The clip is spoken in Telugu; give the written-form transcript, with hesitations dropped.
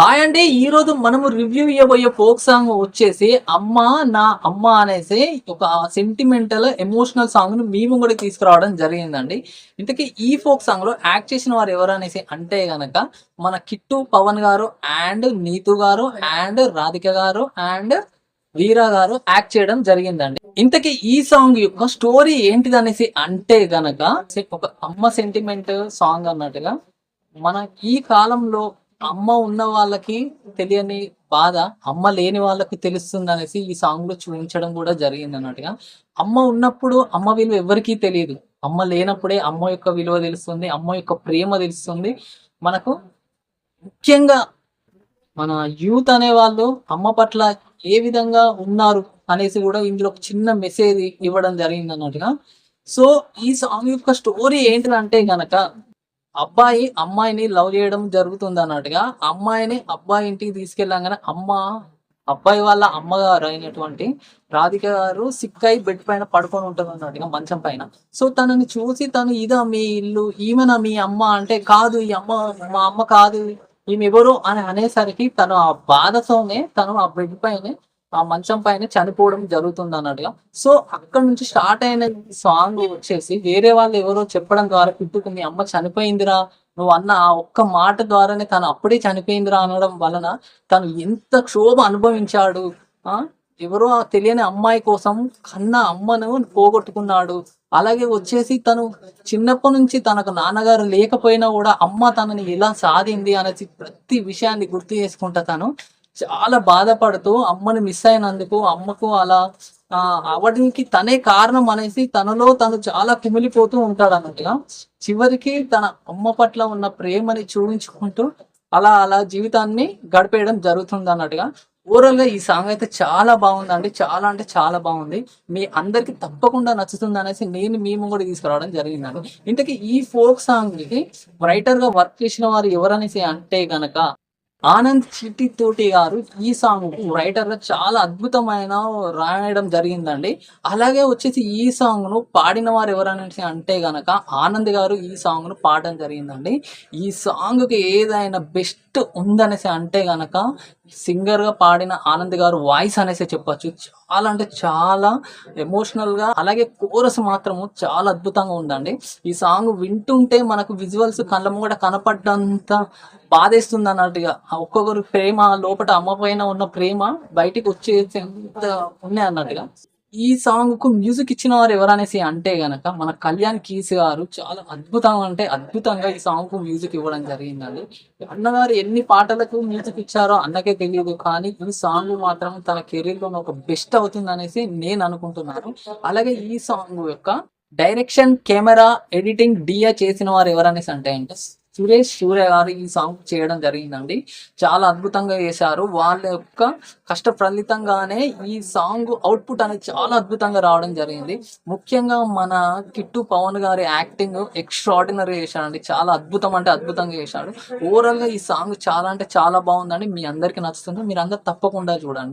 హాయ్ అండి. ఈ రోజు మనము రివ్యూ ఇవ్వబోయే ఫోక్ సాంగ్ వచ్చేసి అమ్మ నా అమ్మ అనేసి ఒక సెంటిమెంటల్ ఎమోషనల్ సాంగ్ ను మేము కూడా తీసుకురావడం జరిగిందండి. ఇంతకీ ఈ ఫోక్ సాంగ్ లో యాక్ట్ చేసిన వారు ఎవరు అనేసి అంటే గనక మన కిట్టు పవన్ గారు అండ్ నీతు గారు అండ్ రాధిక గారు అండ్ వీరా గారు యాక్ట్ చేయడం జరిగిందండి. ఇంతకీ ఈ సాంగ్ యొక్క స్టోరీ ఏంటిది అనేసి అంటే గనక ఒక అమ్మ సెంటిమెంట్ సాంగ్ అన్నట్టుగా మన ఈ కాలంలో అమ్మ ఉన్న వాళ్ళకి తెలియని బాధ అమ్మ లేని వాళ్ళకి తెలుస్తుంది అనేసి ఈ సాంగ్ లో చూపించడం కూడా జరిగింది అన్నట్టుగా. అమ్మ ఉన్నప్పుడు అమ్మ విలువ ఎవరికీ తెలియదు. అమ్మ లేనప్పుడే అమ్మ యొక్క విలువ తెలుస్తుంది, అమ్మ యొక్క ప్రేమ తెలుస్తుంది మనకు. ముఖ్యంగా మన యూత్ అనే వాళ్ళు అమ్మ పట్ల ఏ విధంగా ఉన్నారు అనేసి కూడా ఇందులో ఒక చిన్న మెసేజ్ ఇవ్వడం జరిగింది అన్నట్టుగా. సో ఈ సాంగ్ యొక్క స్టోరీ ఏంటిదంటే గనక అబ్బాయి అమ్మాయిని లవ్ చేయడం జరుగుతుంది అన్నట్టుగా. అమ్మాయిని అబ్బాయి ఇంటికి తీసుకెళ్ళంగానే అబ్బాయి వాళ్ళ అమ్మగారు అయినటువంటి రాధిక గారు సిక్ అయి బెడ్ పైన పడుకొని ఉంటుంది అన్నట్టుగా, మంచం పైన. సో తనని చూసి తను ఇదా మీ ఇల్లు, ఈమెనా మీ అమ్మ అంటే, కాదు ఈ అమ్మ మా అమ్మ కాదు, ఈమె ఎవరు అని అనేసరికి తను ఆ బాధతోనే తను ఆ బెడ్ పైన ఆ మంచం పైన చనిపోవడం జరుగుతుంది అన్నట్టుగా. సో అక్కడ నుంచి స్టార్ట్ అయిన సాంగ్ వచ్చేసి వేరే వాళ్ళు ఎవరో చెప్పడం ద్వారా కిట్టుకు మీ అమ్మ చనిపోయిందిరా నువ్వు అన్న ఆ ఒక్క మాట ద్వారానే తను అప్పుడే చనిపోయిందిరా అనడం వలన తను ఎంత క్షోభ అనుభవించాడు. ఆ ఎవరో ఆ తెలియని అమ్మాయి కోసం కన్న అమ్మను పోగొట్టుకున్నాడు. అలాగే వచ్చేసి తను చిన్నప్పటి నుంచి తనకు నాన్నగారు లేకపోయినా కూడా అమ్మ తనని ఎలా సాధింది అనేసి ప్రతి విషయాన్ని గుర్తు చేసుకుంటా తను చాలా బాధపడుతూ అమ్మని మిస్ అయినందుకు అమ్మకు అలా అవడానికి తనే కారణం అనేసి తనలో తను చాలా కుమిలిపోతూ ఉంటాడు అన్నట్టుగా. చివరికి తన అమ్మ పట్ల ఉన్న ప్రేమని చూపించుకుంటూ అలా అలా జీవితాన్ని గడిపేయడం జరుగుతుంది అన్నట్టుగా. ఓవరాల్ గా ఈ సాంగ్ అయితే చాలా బాగుందండి. చాలా అంటే చాలా బాగుంది. మీ అందరికి తప్పకుండా నచ్చుతుంది అనేసి మేము కూడా తీసుకురావడం జరిగిందండి. ఇంతకీ ఈ ఫోక్ సాంగ్ కి రైటర్ గా వర్క్ చేసిన వారు ఎవరనేసి అంటే గనక ఆనంద్ చిట్టి తోటి గారు ఈ సాంగ్ రైటర్ గా చాలా అద్భుతమైన రాయడం జరిగిందండి. అలాగే వచ్చేసి ఈ సాంగ్ ను పాడిన వారు ఎవరనేసి అంటే గనక ఆనంద్ గారు ఈ సాంగ్ ను పాడడం జరిగిందండి. ఈ సాంగ్ కి ఏదైనా బెస్ట్ ఉందనేసి అంటే గనక సింగర్ గా పాడిన ఆనంద్ గారు వాయిస్ అనేసి చెప్పొచ్చు. చాలా అంటే చాలా ఎమోషనల్ గా, అలాగే కోరస్ మాత్రము చాలా అద్భుతంగా ఉందండి. ఈ సాంగ్ వింటుంటే మనకు విజువల్స్ కళ్ళ ముంగట కనపడ్డంత బాధేస్తుంది అన్నట్టుగా. ఒక్కొక్కరు ప్రేమ లోపల అమ్మ పైన ఉన్న ప్రేమ బయటికి వచ్చేంత ఉన్నాయి అన్నట్టుగా. ఈ సాంగ్ కు మ్యూజిక్ ఇచ్చిన వారు ఎవరనేసి అంటే గనక మన కళ్యాణ్ కీస్ గారు చాలా అద్భుతంగా అంటే అద్భుతంగా ఈ సాంగ్ కు మ్యూజిక్ ఇవ్వడం జరిగిందండి. అన్నగారు ఎన్ని పాటలకు మ్యూజిక్ ఇచ్చారో అన్నకే తెలియదు, కానీ ఈ సాంగ్ మాత్రం తన కెరీర్ లో ఒక బెస్ట్ అవుతుంది అనేసి నేను అనుకుంటున్నాను. అలాగే ఈ సాంగ్ యొక్క డైరెక్షన్, కెమెరా, ఎడిటింగ్, డియా చేసిన వారు ఎవరనేసి అంటే సురేష్ సూర్య గారు ఈ సాంగ్ చేయడం జరిగిందండి. చాలా అద్భుతంగా చేశారు. వాళ్ళ యొక్క కష్ట ఫలితంగానే ఈ సాంగ్ అవుట్పుట్ అనేది చాలా అద్భుతంగా రావడం జరిగింది. ముఖ్యంగా మన కిట్టు పవన్ గారి యాక్టింగ్ ఎక్స్ట్రాడినరీ చేశాడండి. చాలా అద్భుతం అంటే అద్భుతంగా చేశాడు. ఓవరాల్ గా ఈ సాంగ్ చాలా అంటే చాలా బాగుందండి. మీ అందరికి నచ్చుతుంది. మీరు అందరు తప్పకుండా చూడండి.